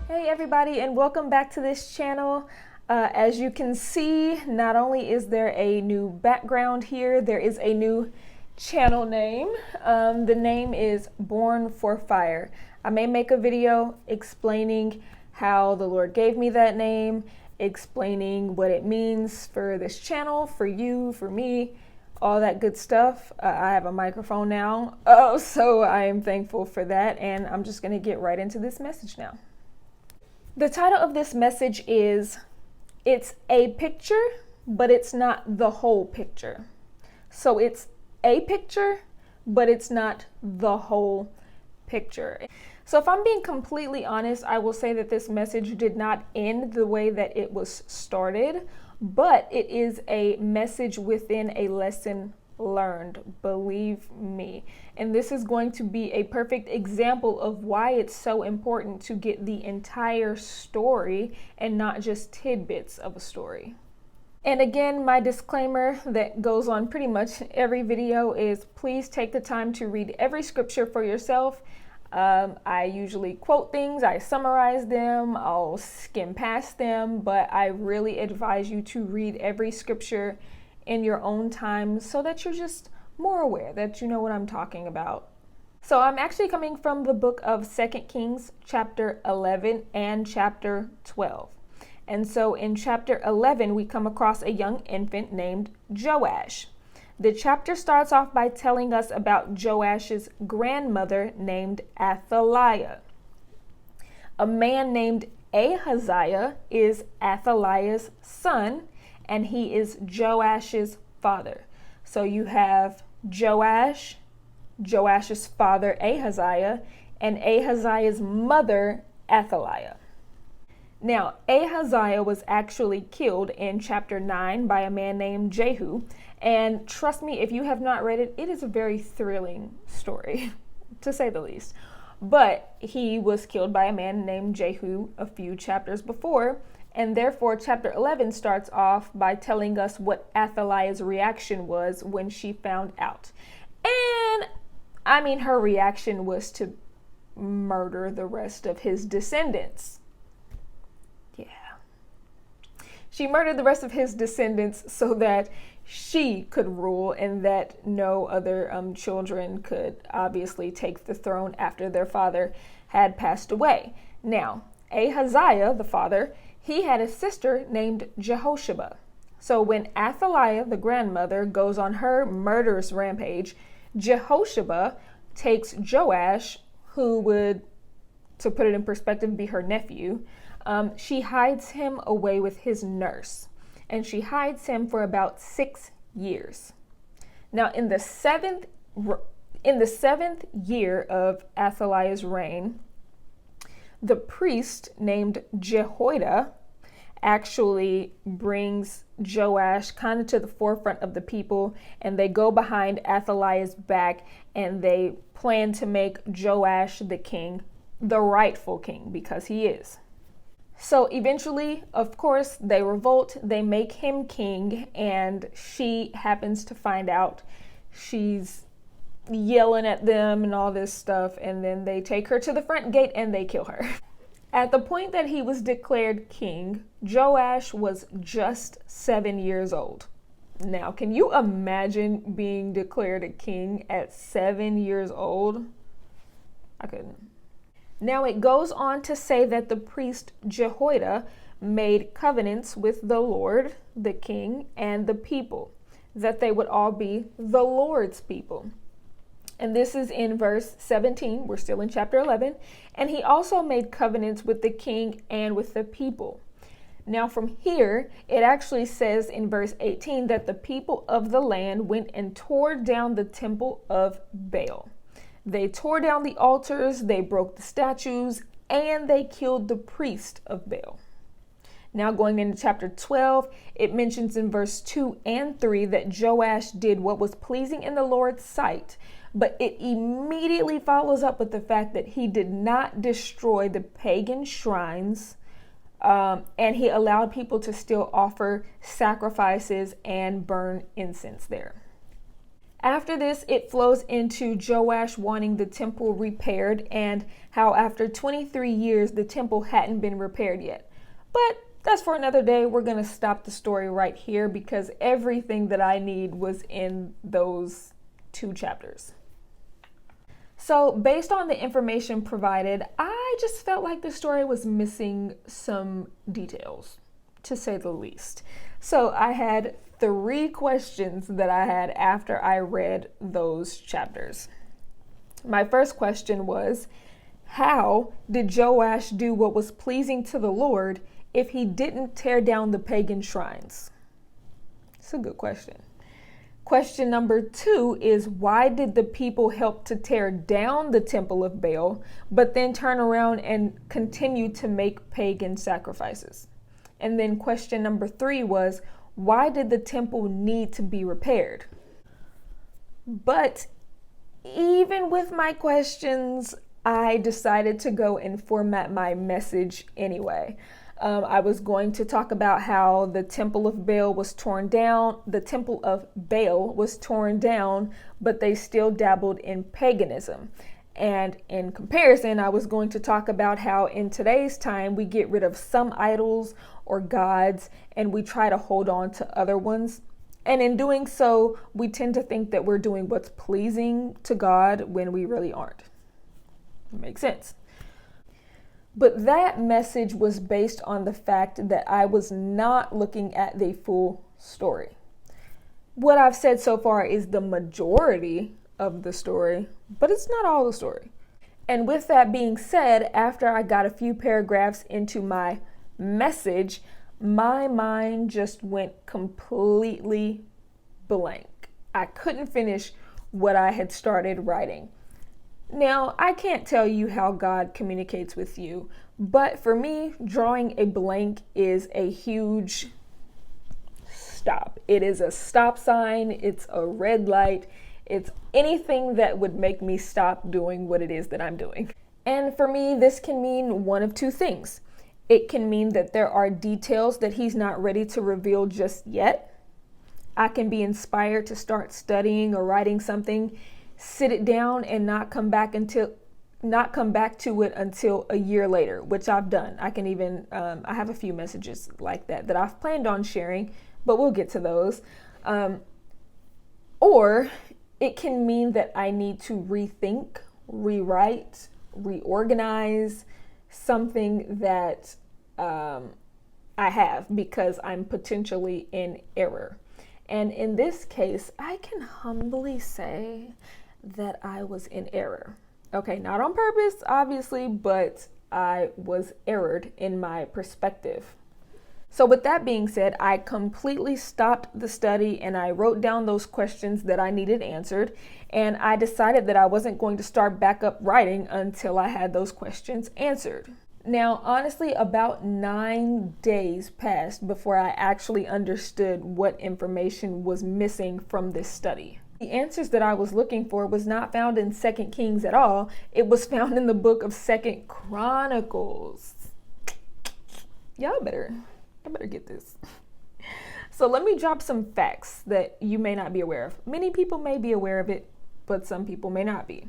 Hey everybody, and welcome back to this channel. As you can see, not only is there a new background here, there is a new channel name. The name is Born for Fire. I may make a video explaining how the Lord gave me that name, explaining what it means for this channel, for you, for me, all that good stuff. I have a microphone now, so I am thankful for that, and I'm just going to get right into this message now. The title of this message is, it's a picture, but it's not the whole picture. So it's a picture, but it's not the whole picture. So if I'm being completely honest, I will say that this message did not end the way that it was started, but it is a message within a lesson learned, believe me. And this is going to be a perfect example of why it's so important to get the entire story and not just tidbits of a story. And again, my disclaimer that goes on pretty much every video is please take the time to read every scripture for yourself. I usually quote things, I summarize them, I'll skim past them, but I really advise you to read every scripture in your own time so that you're just more aware, that you know what I'm talking about. So I'm actually coming from the book of 2 Kings chapter 11 and chapter 12. And so in chapter 11, we come across a young infant named Joash. The chapter starts off by telling us about Joash's grandmother named Athaliah. A man named Ahaziah is Athaliah's son, and he is Joash's father. So you have Joash, Joash's father Ahaziah, and Ahaziah's mother Athaliah. Now, Ahaziah was actually killed in chapter 9 by a man named Jehu, and trust me, if you have not read it, it is a very thrilling story, to say the least. But he was killed by a man named Jehu a few chapters before, and therefore chapter 11 starts off by telling us what Athaliah's reaction was when she found out. And I mean, her reaction was to murder the rest of his descendants. Yeah. She murdered the rest of his descendants so that she could rule and that no other children could obviously take the throne after their father had passed away. Now, Ahaziah, the father, he had a sister named Jehosheba. So when Athaliah, the grandmother, goes on her murderous rampage, Jehosheba takes Joash, who would, to put it in perspective, be her nephew. She hides him away with his nurse, and she hides him for about 6 years. Now, in the seventh year of Athaliah's reign, the priest named Jehoiada actually brings Joash kind of to the forefront of the people, and they go behind Athaliah's back and they plan to make Joash the king, the rightful king, because he is. So eventually, of course, they revolt, they make him king, and she happens to find out. She's yelling at them and all this stuff, and then they take her to the front gate and they kill her. At the point that he was declared king, Joash was just 7 years old. Now, can you imagine being declared a king at 7 years old? I couldn't. Now it goes on to say that the priest Jehoiada made covenants with the Lord, the king, and the people, that they would all be the Lord's people. And this is in verse 17. We're still in chapter 11. And he also made covenants with the king and with the people. Now from here, it actually says in verse 18 that the people of the land went and tore down the temple of Baal. They tore down the altars, they broke the statues, and they killed the priest of Baal. Now going into chapter 12, it mentions in verse 2 and 3 that Joash did what was pleasing in the Lord's sight, but it immediately follows up with the fact that he did not destroy the pagan shrines, and he allowed people to still offer sacrifices and burn incense there. After this, it flows into Joash wanting the temple repaired and how after 23 years, the temple hadn't been repaired yet. But that's for another day. We're going to stop the story right here because everything that I need was in those 2 chapters. So based on the information provided, I just felt like the story was missing some details, to say the least. So I had 3 questions that I had after I read those chapters. My first question was, how did Joash do what was pleasing to the Lord if he didn't tear down the pagan shrines? It's a good question. Question number 2 is, why did the people help to tear down the temple of Baal, but then turn around and continue to make pagan sacrifices? And then question number 3 was, why did the temple need to be repaired? But even with my questions, I decided to go and format my message anyway. I was going to talk about how the temple of Baal was torn down, but they still dabbled in paganism. And in comparison, I was going to talk about how in today's time, we get rid of some idols or gods and we try to hold on to other ones. And in doing so, we tend to think that we're doing what's pleasing to God when we really aren't. Makes sense. But that message was based on the fact that I was not looking at the full story. What I've said so far is the majority of the story, but it's not all the story. And with that being said, after I got a few paragraphs into my message, my mind just went completely blank. I couldn't finish what I had started writing. Now, I can't tell you how God communicates with you, but for me, drawing a blank is a huge stop. It is a stop sign. It's a red light. It's anything that would make me stop doing what it is that I'm doing. And for me, this can mean one of 2 things. It can mean that there are details that he's not ready to reveal just yet. I can be inspired to start studying or writing something, sit it down and not come back to it until a year later, which I've done. I can even, I have a few messages like that I've planned on sharing, but we'll get to those. Or it can mean that I need to rethink, rewrite, reorganize something that I have because I'm potentially in error. And in this case, I can humbly say that I was in error. Okay, not on purpose, obviously, but I was errored in my perspective. So with that being said, I completely stopped the study and I wrote down those questions that I needed answered. And I decided that I wasn't going to start back up writing until I had those questions answered. Now, honestly, about 9 days passed before I actually understood what information was missing from this study. The answers that I was looking for was not found in 2 Kings at all. It was found in the book of 2 Chronicles. Y'all better get this. So let me drop some facts that you may not be aware of. Many people may be aware of it, but some people may not be.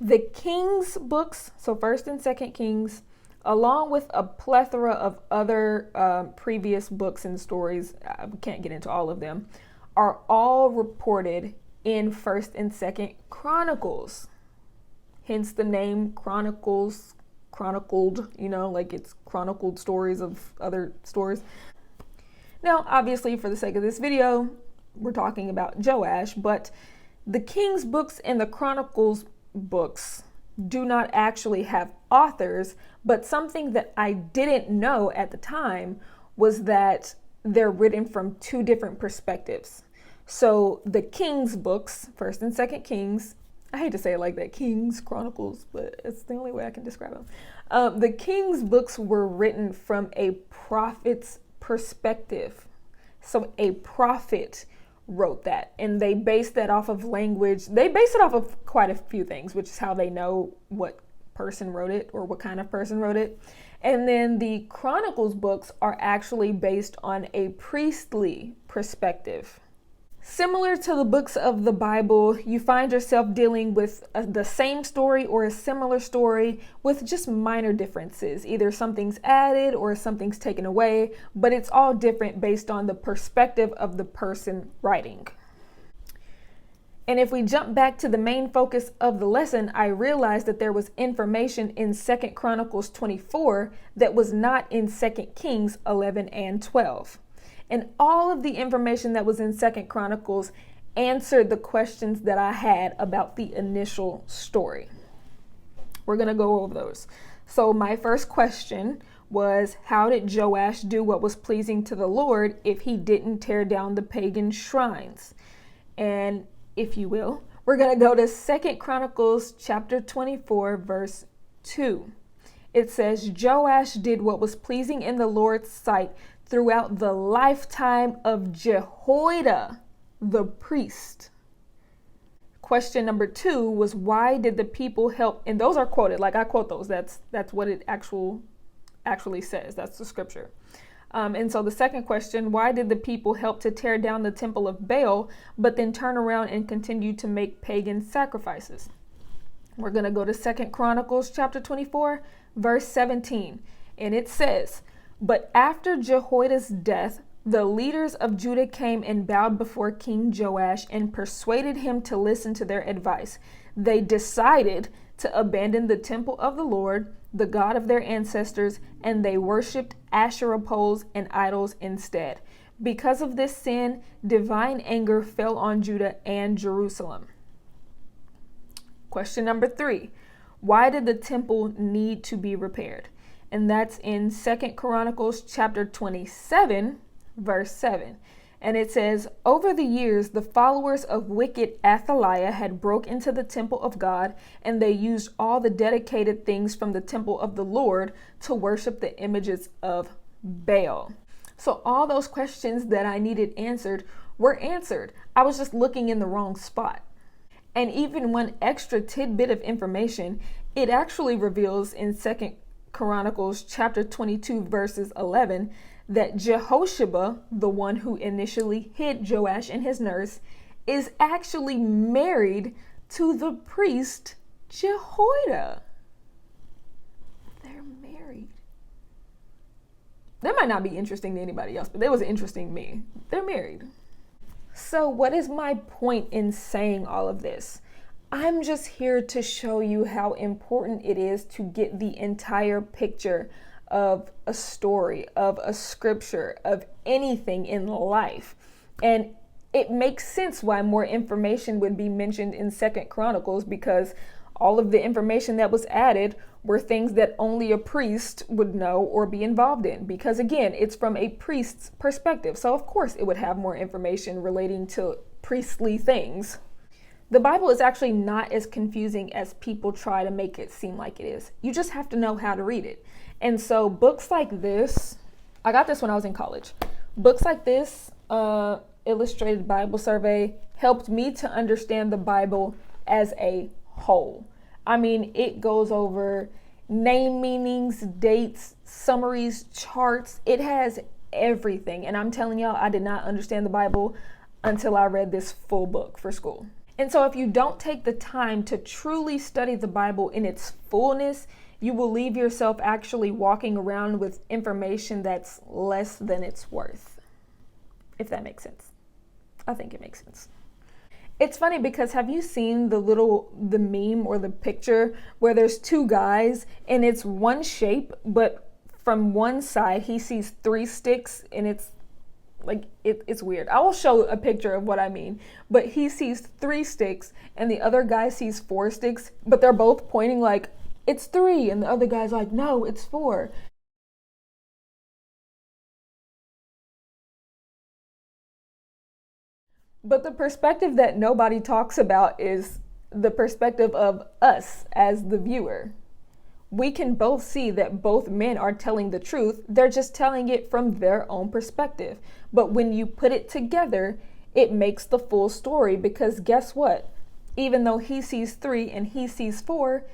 The Kings books, so 1st and 2nd Kings, along with a plethora of other previous books and stories, I can't get into all of them, are all reported in 1st and 2nd Chronicles. Hence the name Chronicles, chronicled, like it's chronicled stories of other stories. Now, obviously, for the sake of this video, we're talking about Joash, but the Kings books and the Chronicles books do not actually have authors, but something that I didn't know at the time was that they're written from 2 different perspectives. So the Kings books, 1st and 2nd Kings, I hate to say it like that, Kings, Chronicles, but it's the only way I can describe them. The Kings books were written from a prophet's perspective. So a prophet wrote that, and they based that off of language. They based it off of quite a few things, which is how they know what person wrote it or what kind of person wrote it. And then the Chronicles books are actually based on a priestly perspective. Similar to the books of the Bible, you find yourself dealing with the same story or a similar story with just minor differences. Either something's added or something's taken away, but it's all different based on the perspective of the person writing. And if we jump back to the main focus of the lesson, I realized that there was information in 2 Chronicles 24 that was not in 2 Kings 11 and 12. And all of the information that was in 2 Chronicles answered the questions that I had about the initial story. We're going to go over those. So my first question was, how did Joash do what was pleasing to the Lord if he didn't tear down the pagan shrines? And if you will, we're going to go to 2 Chronicles chapter 24, verse 2. It says, Joash did what was pleasing in the Lord's sight throughout the lifetime of Jehoiada, the priest. Question number 2 was, why did the people help? And those are quoted, like I quote those. That's what it actually says. That's the scripture. And so the second question, why did the people help to tear down the temple of Baal, but then turn around and continue to make pagan sacrifices? We're going to go to 2 Chronicles chapter 24, verse 17. And it says, but after Jehoiada's death, the leaders of Judah came and bowed before King Joash and persuaded him to listen to their advice. They decided to abandon the temple of the Lord, the God of their ancestors, and they worshipped Asherah poles and idols instead. Because of this sin, divine anger fell on Judah and Jerusalem. Question number 3. Why did the temple need to be repaired? And that's in 2 Chronicles chapter 27, verse 7. And it says, over the years, the followers of wicked Athaliah had broke into the temple of God, and they used all the dedicated things from the temple of the Lord to worship the images of Baal. So all those questions that I needed answered were answered. I was just looking in the wrong spot. And even one extra tidbit of information, it actually reveals in 2 Chronicles chapter 22, verses 11, that Jehosheba, the one who initially hid Joash and his nurse, is actually married to the priest Jehoiada. They're married. That might not be interesting to anybody else, but it was interesting to me. They're married. So what is my point in saying all of this? I'm just here to show you how important it is to get the entire picture of a story, of a scripture, of anything in life. And it makes sense why more information would be mentioned in 2 Chronicles, because all of the information that was added were things that only a priest would know or be involved in, because again, it's from a priest's perspective. So of course it would have more information relating to priestly things. The Bible is actually not as confusing as people try to make it seem like it is. You just have to know how to read it. And so books like this, I got this when I was in college. Books like this, Illustrated Bible Survey, helped me to understand the Bible as a whole. I mean, it goes over name meanings, dates, summaries, charts. It has everything. And I'm telling y'all, I did not understand the Bible until I read this full book for school. And so if you don't take the time to truly study the Bible in its fullness, you will leave yourself actually walking around with information that's less than it's worth. If that makes sense. I think it makes sense. It's funny because have you seen the meme or the picture where there's two guys and it's one shape, but from one side he sees 3 sticks and it's like, it's weird. I will show a picture of what I mean, but he sees 3 sticks and the other guy sees 4 sticks, but they're both pointing like, it's 3, and the other guy's like, no, it's 4. But the perspective that nobody talks about is the perspective of us as the viewer. We can both see that both men are telling the truth. They're just telling it from their own perspective. But when you put it together, it makes the full story, because guess what? Even though he sees 3 and he sees 4,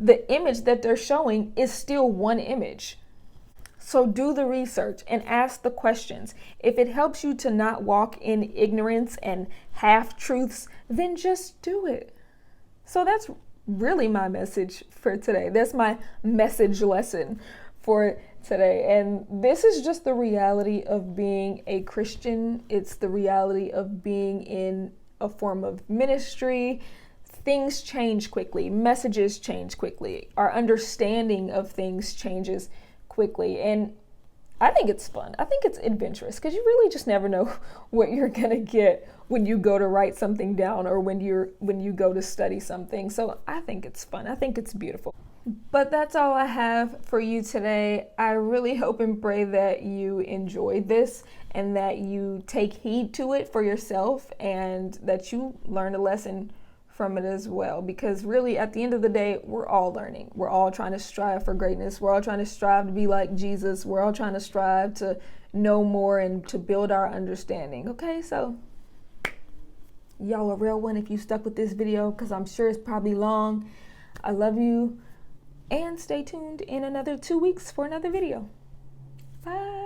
the image that they're showing is still one image. So do the research and ask the questions. If it helps you to not walk in ignorance and half truths, then just do it. So that's really my message for today. That's my message lesson for today. And this is just the reality of being a Christian. It's the reality of being in a form of ministry. Things change quickly. Messages change quickly. Our understanding of things changes quickly. And I think it's fun. I think it's adventurous because you really just never know what you're going to get when you go to write something down or when you go to study something. So I think it's fun. I think it's beautiful. But that's all I have for you today. I really hope and pray that you enjoyed this and that you take heed to it for yourself and that you learn a lesson from it as well, because really at the end of the day, we're all learning. We're all trying to strive for greatness. We're all trying to strive to be like Jesus. We're all trying to strive to know more and to build our understanding. Okay, so y'all a real one if you stuck with this video, because I'm sure it's probably long. I love you, and stay tuned in another 2 weeks for another video. Bye.